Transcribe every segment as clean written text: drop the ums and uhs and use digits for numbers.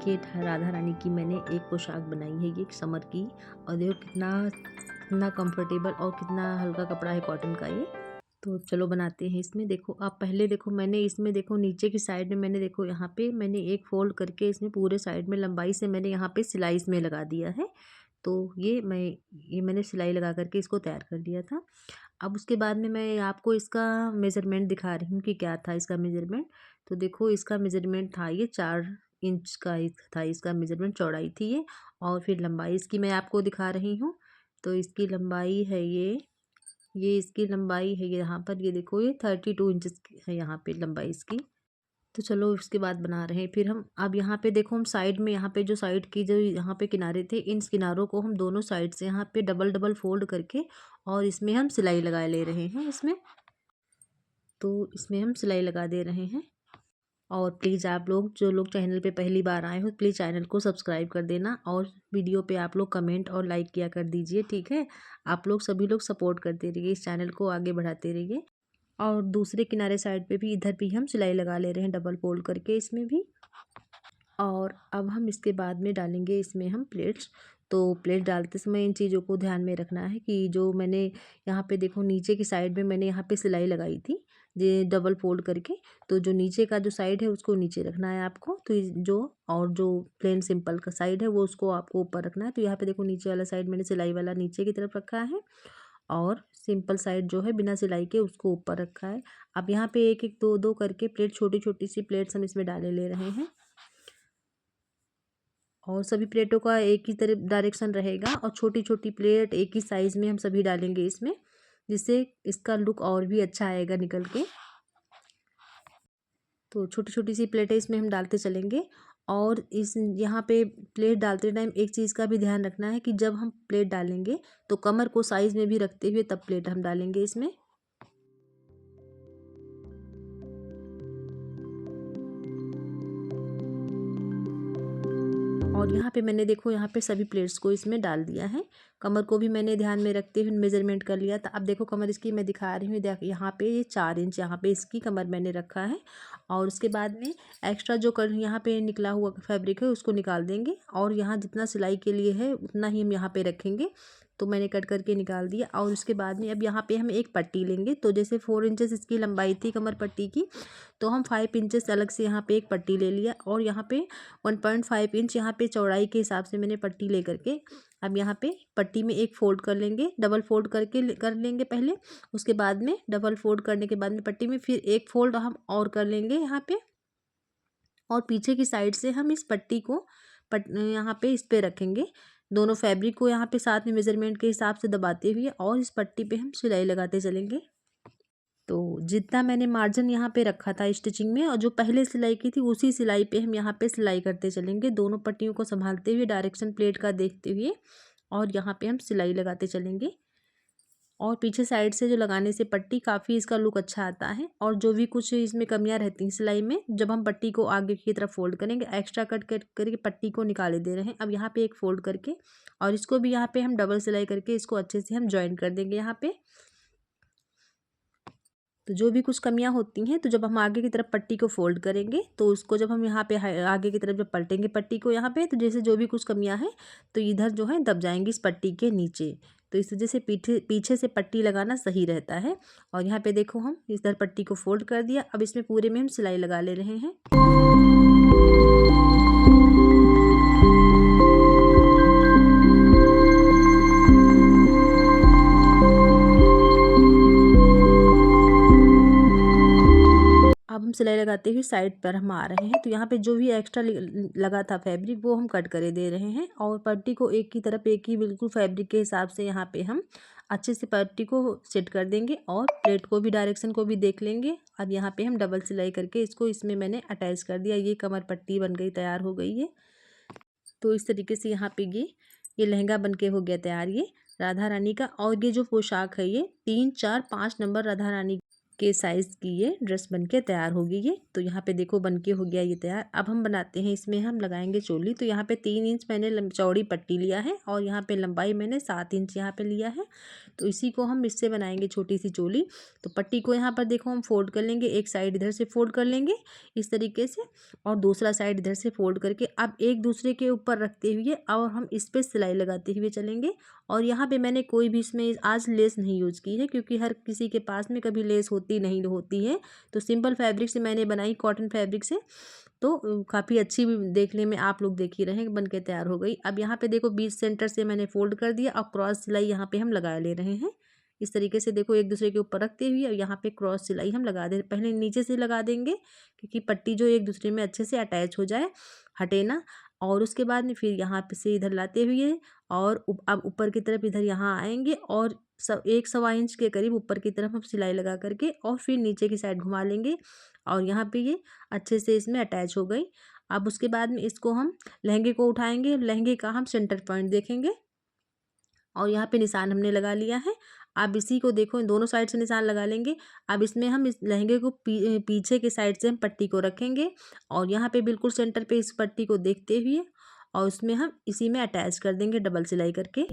देखिए राधा रानी की मैंने एक पोशाक बनाई है ये समर की। और देखो कितना कितना कंफर्टेबल और कितना हल्का कपड़ा है कॉटन का ये। तो चलो बनाते हैं। इसमें देखो आप पहले देखो मैंने इसमें देखो नीचे की साइड में मैंने देखो यहाँ पे मैंने एक फोल्ड करके इसमें पूरे साइड में लंबाई से मैंने यहाँ पे सिलाई इसमें लगा दिया है। तो ये मैंने सिलाई लगा करके इसको तैयार कर लिया था। अब उसके बाद में मैं आपको इसका मेज़रमेंट दिखा रही हूँ कि क्या था इसका मेज़रमेंट। तो देखो इसका मेज़रमेंट था ये 4 इंच का ही था इसका मेज़रमेंट, चौड़ाई थी ये। और फिर लंबाई इसकी मैं आपको दिखा रही हूँ। तो इसकी लंबाई है ये इसकी लंबाई है ये यहाँ पर ये देखो ये 32 इंचज़ की है यहाँ पे लंबाई इसकी। तो चलो उसके बाद बना रहे हैं फिर हम। अब यहाँ पे देखो हम साइड में यहाँ पे जो साइड की जो यहाँ पे किनारे थे इन किनारों को हम दोनों साइड से यहाँ पे डबल डबल फोल्ड करके और इसमें हम सिलाई लगा ले रहे हैं इसमें। तो इसमें हम सिलाई लगा दे रहे हैं। और प्लीज़ आप लोग जो लोग चैनल पे पहली बार आए हो प्लीज़ चैनल को सब्सक्राइब कर देना और वीडियो पे आप लोग कमेंट और लाइक किया कर दीजिए, ठीक है। आप लोग सभी लोग सपोर्ट करते रहिए, इस चैनल को आगे बढ़ाते रहिए। और दूसरे किनारे साइड पे भी इधर भी हम सिलाई लगा ले रहे हैं डबल फोल्ड करके इसमें भी। और अब हम इसके बाद में डालेंगे इसमें हम प्लेट्स। तो प्लेट डालते समय इन चीज़ों को ध्यान में रखना है कि जो मैंने यहाँ पे देखो नीचे की साइड में मैंने यहाँ पे सिलाई लगाई थी ये डबल फोल्ड करके। तो जो नीचे का जो साइड है उसको नीचे रखना है आपको। तो जो और जो प्लेन सिंपल का साइड है वो उसको आपको ऊपर रखना है। तो यहाँ पे देखो नीचे वाला साइड मैंने सिलाई वाला नीचे की तरफ रखा है और सिंपल साइड जो है बिना सिलाई के उसको ऊपर रखा है। अब यहाँ पे एक एक दो दो करके प्लेट छोटी छोटी सी प्लेट्स हम इसमें डाले ले रहे हैं। और सभी प्लेटों का एक ही तरफ डायरेक्शन रहेगा और छोटी छोटी प्लेट एक ही साइज़ में हम सभी डालेंगे इसमें, जिससे इसका लुक और भी अच्छा आएगा निकल के। तो छोटी छोटी सी प्लेटें इसमें हम डालते चलेंगे। और इस यहाँ पे प्लेट डालते टाइम एक चीज़ का भी ध्यान रखना है कि जब हम प्लेट डालेंगे तो कमर को साइज़ में भी रखते हुए तब प्लेट हम डालेंगे इसमें। और यहाँ पे मैंने देखो यहाँ पे सभी प्लेट्स को इसमें डाल दिया है। कमर को भी मैंने ध्यान में रखते हुए मेज़रमेंट कर लिया था। अब देखो कमर इसकी मैं दिखा रही हूँ, देख यहाँ पे ये 4 इंच यहाँ पे इसकी कमर मैंने रखा है। और उसके बाद में एक्स्ट्रा जो कर यहाँ पे निकला हुआ फैब्रिक है उसको निकाल देंगे और यहाँ जितना सिलाई के लिए है उतना ही हम यहाँ पे रखेंगे। तो मैंने कट करके निकाल दिया। और उसके बाद में अब यहाँ पे हम एक पट्टी लेंगे। तो जैसे 4 इंचेस इसकी लंबाई थी कमर पट्टी की, तो हम 5 इंचेस अलग से यहाँ पे एक पट्टी ले लिया। और यहाँ पे 1.5 इंच यहाँ पे चौड़ाई के हिसाब से मैंने पट्टी ले करके अब यहाँ पे पट्टी में एक फ़ोल्ड कर लेंगे, डबल फोल्ड करके कर लेंगे पहले। उसके बाद में डबल फोल्ड करने के बाद में पट्टी में फिर एक फ़ोल्ड हम और कर लेंगे यहाँ पे। और पीछे की साइड से हम इस पट्टी को यहाँ पे इस पे रखेंगे। दोनों फैब्रिक को यहाँ पे साथ में मेज़रमेंट के हिसाब से दबाते हुए और इस पट्टी पे हम सिलाई लगाते चलेंगे। तो जितना मैंने मार्जिन यहाँ पे रखा था स्टिचिंग में और जो पहले सिलाई की थी उसी सिलाई पे हम यहाँ पे सिलाई करते चलेंगे, दोनों पट्टियों को संभालते हुए डायरेक्शन प्लेट का देखते हुए। और यहाँ पे हम सिलाई लगाते चलेंगे। और पीछे साइड से जो लगाने से पट्टी काफ़ी इसका लुक अच्छा आता है। और जो भी कुछ इसमें कमियां रहती हैं सिलाई में, जब हम पट्टी को आगे की तरफ फोल्ड करेंगे एक्स्ट्रा कट करके पट्टी को निकाले दे रहे हैं। अब यहाँ पे एक फोल्ड करके और इसको भी यहाँ पे हम डबल सिलाई करके इसको अच्छे से हम ज्वाइन कर देंगे यहाँ पे। तो जो भी कुछ कमियां होती हैं तो जब हम आगे की तरफ पट्टी को फोल्ड करेंगे तो उसको जब हम यहाँ पे आगे की तरफ जब पलटेंगे पट्टी को यहाँ पे, तो जैसे जो भी कुछ कमियां हैं तो इधर जो है दब जाएंगी इस पट्टी के नीचे। तो इस वजह से पीछे से पट्टी लगाना सही रहता है। और यहाँ पे देखो हम इधर पट्टी को फोल्ड कर दिया। अब इसमें पूरे में हम सिलाई लगा ले रहे हैं। अब हम सिलाई लगाते हुए साइड पर हम आ रहे हैं। तो यहाँ पे जो भी एक्स्ट्रा लगा था फैब्रिक वो हम कट करे दे रहे हैं। और पट्टी को एक की तरफ एक ही बिल्कुल फैब्रिक के हिसाब से यहाँ पे हम अच्छे से पट्टी को सेट कर देंगे और प्लेट को भी डायरेक्शन को भी देख लेंगे। अब यहाँ पे हम डबल सिलाई करके इसको इसमें मैंने अटैच कर दिया। ये कमर पट्टी बन गई, तैयार हो गई है। तो इस तरीके से यहाँ पे ये लहंगा बन के हो गया तैयार ये राधा रानी का। और ये जो पोशाक है ये 3, 4, 5 नंबर राधा रानी के साइज़ की ये ड्रेस बनके तैयार होगी ये। तो यहाँ पे देखो बनके हो गया ये तैयार। अब हम बनाते हैं, इसमें हम लगाएंगे चोली। तो यहाँ पे 3 इंच मैंने चौड़ी पट्टी लिया है और यहाँ पे लंबाई मैंने 7 इंच यहाँ पे लिया है। तो इसी को हम इससे बनाएंगे छोटी सी चोली। तो पट्टी को यहाँ पर देखो हम फोल्ड कर लेंगे, एक साइड इधर से फोल्ड कर लेंगे इस तरीके से और दूसरा साइड इधर से फोल्ड करके अब एक दूसरे के ऊपर रखते हुए और हम इस पर सिलाई लगाते हुए चलेंगे। और यहाँ पे मैंने कोई भी इसमें आज लेस नहीं यूज़ की है, क्योंकि हर किसी के पास में कभी लेस होती नहीं होती है। तो सिंपल फैब्रिक से मैंने बनाई, कॉटन फैब्रिक से। तो काफ़ी अच्छी भी देखने में, आप लोग देख ही रहे हैं, बन के तैयार हो गई। अब यहाँ पे देखो बीच सेंटर से मैंने फोल्ड कर दिया और क्रॉस सिलाई यहाँ पे हम लगा ले रहे हैं। इस तरीके से देखो एक दूसरे के ऊपर रखते हुए और यहाँ पे क्रॉस सिलाई हम लगा दे, पहले नीचे से लगा देंगे क्योंकि पट्टी जो एक दूसरे में अच्छे से अटैच हो जाए, हटे ना। और उसके बाद में फिर यहाँ पे से इधर लाते हुए और अब ऊपर की तरफ इधर यहाँ आएंगे और सब 1 सवा इंच के करीब ऊपर की तरफ हम सिलाई लगा करके और फिर नीचे की साइड घुमा लेंगे और यहाँ पे ये अच्छे से इसमें अटैच हो गई। अब उसके बाद में इसको हम लहंगे को उठाएंगे, लहंगे का हम सेंटर पॉइंट देखेंगे और यहाँ पे निशान हमने लगा लिया है। अब इसी को देखो, इन दोनों साइड से निशान लगा लेंगे। अब इसमें हम इस लहंगे को पीछे के साइड से हम पट्टी को रखेंगे और यहाँ पे बिल्कुल सेंटर पे इस पट्टी को देखते हुए और उसमें हम इसी में अटैच कर देंगे डबल सिलाई करके।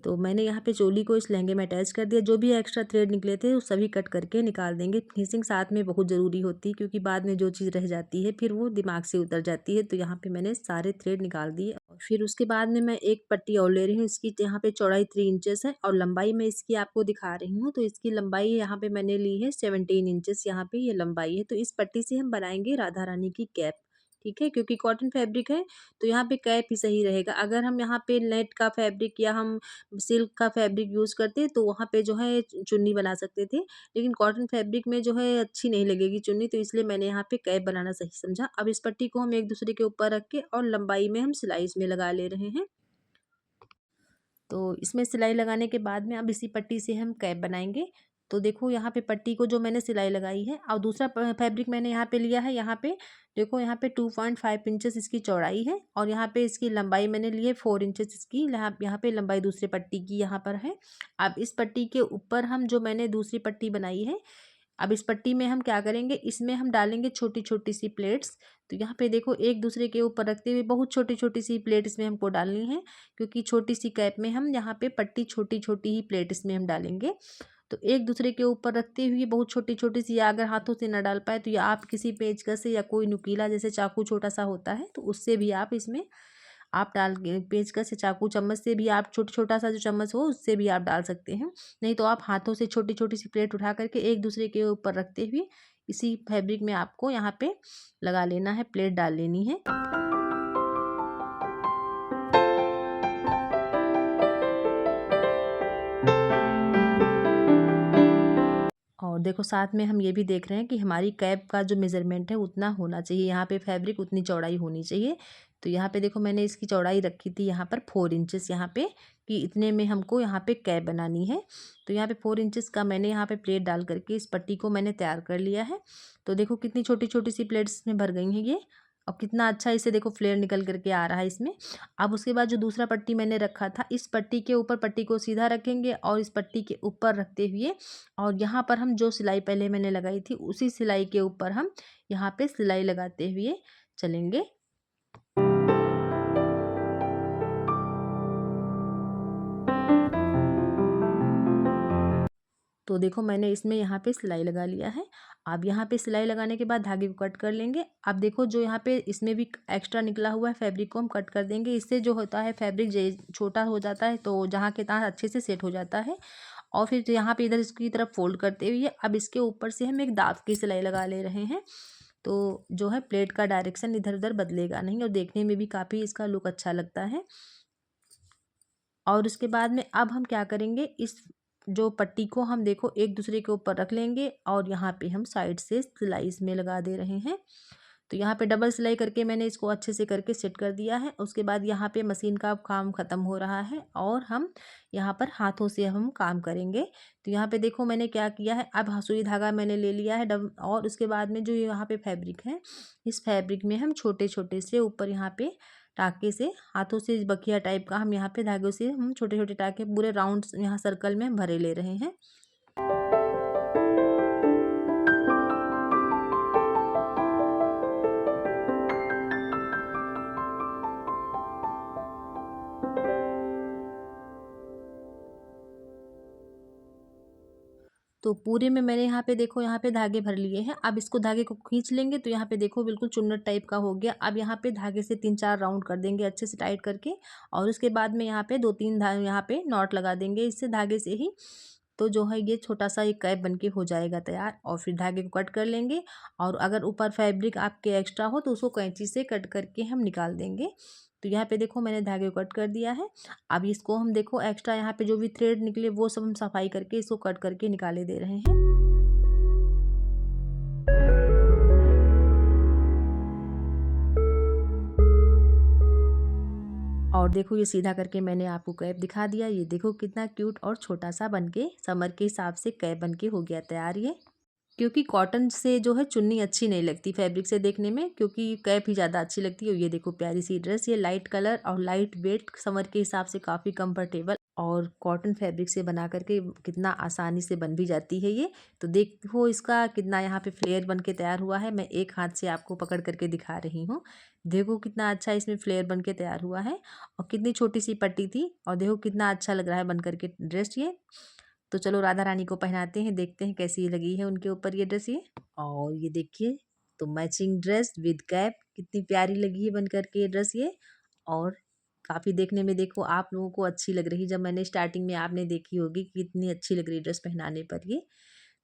तो मैंने यहाँ पे चोली को इस लहंगे में अटैच कर दिया। जो भी एक्स्ट्रा थ्रेड निकले थे वो सभी कट करके निकाल देंगे। फिनिशिंग साथ में बहुत ज़रूरी होती है, क्योंकि बाद में जो चीज़ रह जाती है फिर वो दिमाग से उतर जाती है। तो यहाँ पे मैंने सारे थ्रेड निकाल दिए और फिर उसके बाद में मैं एक पट्टी और ले रही हूँ। इसकी यहाँ पे चौड़ाई 3 इंचेस है और लंबाई मैं इसकी आपको दिखा रही हूँ। तो इसकी लंबाई यहाँ पे मैंने ली है 17 इंचेस, यहाँ पे ये लंबाई है। तो इस पट्टी से हम बनाएंगे राधा रानी की कैप, ठीक है, क्योंकि कॉटन फैब्रिक है तो यहाँ पे कैप ही सही रहेगा। अगर हम यहाँ पे नेट का फैब्रिक या हम सिल्क का फैब्रिक यूज़ करते तो वहाँ पे जो है चुन्नी बना सकते थे, लेकिन कॉटन फैब्रिक में जो है अच्छी नहीं लगेगी चुन्नी, तो इसलिए मैंने यहाँ पे कैप बनाना सही समझा। अब इस पट्टी को हम एक दूसरे के ऊपर रख के और लंबाई में हम सिलाई इसमें लगा ले रहे हैं। तो इसमें सिलाई लगाने के बाद में अब इसी पट्टी से हम कैप बनाएंगे। तो देखो यहाँ पे पट्टी को जो मैंने सिलाई लगाई है और दूसरा फैब्रिक मैंने यहाँ पे लिया है। यहाँ पे देखो, यहाँ पे 2.5 इंचेस इसकी चौड़ाई है और यहाँ पे इसकी लंबाई मैंने ली है 4 इंचेस इसकी। यहाँ पे लंबाई दूसरी पट्टी की यहाँ पर है। अब इस पट्टी के ऊपर हम जो मैंने दूसरी पट्टी बनाई है, अब इस पट्टी में हम क्या करेंगे, इसमें हम डालेंगे छोटी छोटी सी प्लेट्स। तो यहाँ पे देखो एक दूसरे के ऊपर रखते हुए बहुत छोटी छोटी सी प्लेट इसमें हमको डालनी है, क्योंकि छोटी सी कैप में हम यहाँ पे पट्टी छोटी छोटी ही प्लेट इसमें हम डालेंगे। तो एक दूसरे के ऊपर रखते हुए बहुत छोटी छोटी सी, या अगर हाथों से ना डाल पाए तो या आप किसी पेचकस से या कोई नुकीला जैसे चाकू छोटा सा होता है तो उससे भी आप इसमें आप डाल के, पेचकस से, चाकू, चम्मच से भी आप छोटा सा जो चम्मच हो उससे भी आप डाल सकते हैं। नहीं तो आप हाथों से छोटी छोटी सी प्लेट उठा करके एक दूसरे के ऊपर रखते हुए इसी फैब्रिक में आपको यहाँ पे लगा लेना है, प्लेट डाल लेनी है। और देखो साथ में हम ये भी देख रहे हैं कि हमारी कैप का जो मेज़रमेंट है उतना होना चाहिए, यहाँ पे फैब्रिक उतनी चौड़ाई होनी चाहिए। तो यहाँ पे देखो मैंने इसकी चौड़ाई रखी थी यहाँ पर 4 इंचेस, यहाँ पे कि इतने में हमको यहाँ पे कैप बनानी है। तो यहाँ पे 4 इंचेस का मैंने यहाँ पे प्लेट डाल करके इस पट्टी को मैंने तैयार कर लिया है। तो देखो कितनी छोटी छोटी सी प्लेट्स में भर गई हैं ये, और कितना अच्छा इसे देखो फ्लेयर निकल करके आ रहा है इसमें। अब उसके बाद जो दूसरा पट्टी मैंने रखा था, इस पट्टी के ऊपर पट्टी को सीधा रखेंगे और इस पट्टी के ऊपर रखते हुए और यहाँ पर हम जो सिलाई पहले मैंने लगाई थी उसी सिलाई के ऊपर हम यहाँ पे सिलाई लगाते हुए चलेंगे। तो देखो मैंने इसमें यहाँ पे सिलाई लगा लिया है। अब यहाँ पे सिलाई लगाने के बाद धागे को कट कर लेंगे। अब देखो जो यहाँ पे इसमें भी एक्स्ट्रा निकला हुआ है फैब्रिक को हम कट कर देंगे। इससे जो होता है फैब्रिक छोटा हो जाता है तो जहाँ के तहाँ अच्छे से सेट हो जाता है। और फिर यहाँ पे इधर इसकी तरफ फोल्ड करते हुए अब इसके ऊपर से हम एक दाब की सिलाई लगा ले रहे हैं। तो जो है प्लेट का डायरेक्शन इधर उधर बदलेगा नहीं और देखने में भी काफ़ी इसका लुक अच्छा लगता है। और उसके बाद में अब हम क्या करेंगे, इस जो पट्टी को हम देखो एक दूसरे के ऊपर रख लेंगे और यहाँ पे हम साइड से सिलाई इसमें लगा दे रहे हैं। तो यहाँ पे डबल सिलाई करके मैंने इसको अच्छे से करके सेट कर दिया है। उसके बाद यहाँ पे मशीन का काम ख़त्म हो रहा है और हम यहाँ पर हाथों से हम काम करेंगे। तो यहाँ पे देखो मैंने क्या किया है, अब सुई धागा मैंने ले लिया है और उसके बाद में जो यहाँ पे फैब्रिक है, इस फैब्रिक में हम छोटे छोटे से ऊपर यहाँ पे टाँके से, हाथों से बखिया टाइप का हम यहाँ पे धागों से हम छोटे-छोटे टाँके पूरे राउंड यहाँ सर्कल में भरे ले रहे हैं। तो पूरे में मैंने यहाँ पे देखो यहाँ पे धागे भर लिए हैं। अब इसको धागे को खींच लेंगे तो यहाँ पे देखो बिल्कुल चुन्नट टाइप का हो गया। अब यहाँ पे धागे से 3-4 राउंड कर देंगे अच्छे से टाइट करके, और उसके बाद में यहाँ पे 2-3 यहाँ पे नॉट लगा देंगे इससे धागे से ही। तो जो है ये छोटा सा एक कैप बनके हो जाएगा तैयार। और फिर धागे को कट कर लेंगे, और अगर ऊपर फैब्रिक आपके एक्स्ट्रा हो तो उसको कैंची से कट करके हम निकाल देंगे। तो यहाँ पे देखो मैंने धागे को कट कर दिया है। अब इसको हम देखो एक्स्ट्रा यहाँ पे जो भी थ्रेड निकले वो सब हम सफाई करके इसको कट करके निकाले दे रहे हैं। और देखो ये सीधा करके मैंने आपको कैप दिखा दिया। ये देखो कितना क्यूट और छोटा सा बनके समर के हिसाब से कैप बनके हो गया तैयार ये। क्योंकि कॉटन से जो है चुन्नी अच्छी नहीं लगती फैब्रिक से देखने में, क्योंकि कैप ही ज़्यादा अच्छी लगती है। ये देखो प्यारी सी ड्रेस, ये लाइट कलर और लाइट वेट समर के हिसाब से काफ़ी कंफर्टेबल और कॉटन फैब्रिक से बना करके कितना आसानी से बन भी जाती है ये। तो देखो इसका कितना यहाँ पे फ्लेयर बन के तैयार हुआ है। मैं एक हाथ से आपको पकड़ करके दिखा रही हूँ। देखो कितना अच्छा इसमें फ्लेयर बन के तैयार हुआ है, और कितनी छोटी सी पट्टी थी, और देखो कितना अच्छा लग रहा है बन करके ड्रेस ये। तो चलो राधा रानी को पहनाते हैं, देखते हैं कैसी लगी है उनके ऊपर ये ड्रेस ये। और ये देखिए तो मैचिंग ड्रेस विद कैप कितनी प्यारी लगी है बन करके ये ड्रेस ये। और काफ़ी देखने में देखो आप लोगों को अच्छी लग रही, जब मैंने स्टार्टिंग में आपने देखी होगी कि कितनी अच्छी लग रही ड्रेस पहनाने पर ये।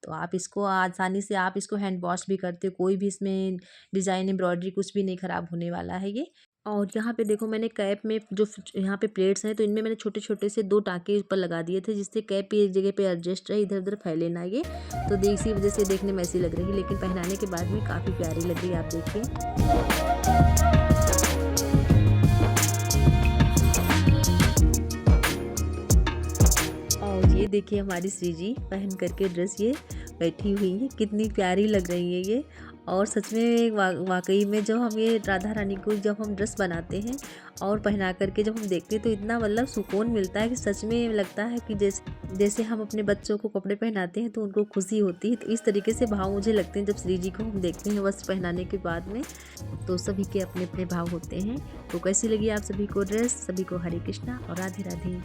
तो आप इसको आसानी से आप इसको हैंड वॉश भी करते हो, कोई भी इसमें डिज़ाइन एम्ब्रॉयडरी कुछ भी नहीं ख़राब होने वाला है ये। और यहाँ पे देखो मैंने कैप में जो यहाँ पे प्लेट्स हैं तो इनमें मैंने छोटे-छोटे से 2 टाँके ऊपर लगा दिए थे, जिससे कैप एक जगह पे एडजस्ट रहे, इधर-उधर फैले ना ये। तो इसी वजह से देखने में ऐसी लग रही है, लेकिन पहनाने के बाद में काफ़ी प्यारी लग रही है, आप देखिए। और ये देखिए हमारी श्री जी पहन करके ड्रेस ये बैठी हुई है, कितनी प्यारी लग रही है ये। और सच में वाकई में जब हम ये राधा रानी को जब हम ड्रेस बनाते हैं और पहना करके जब हम देखते हैं तो इतना मतलब सुकून मिलता है कि सच में लगता है कि जैसे हम अपने बच्चों को कपड़े पहनाते हैं तो उनको खुशी होती है। तो इस तरीके से भाव मुझे लगते हैं जब श्री जी को हम देखते हैं वस्त्र पहनाने के बाद में। तो सभी के अपने अपने भाव होते हैं। तो कैसी लगी आप सभी को ड्रेस? सभी को हरे कृष्णा और राधे राधे।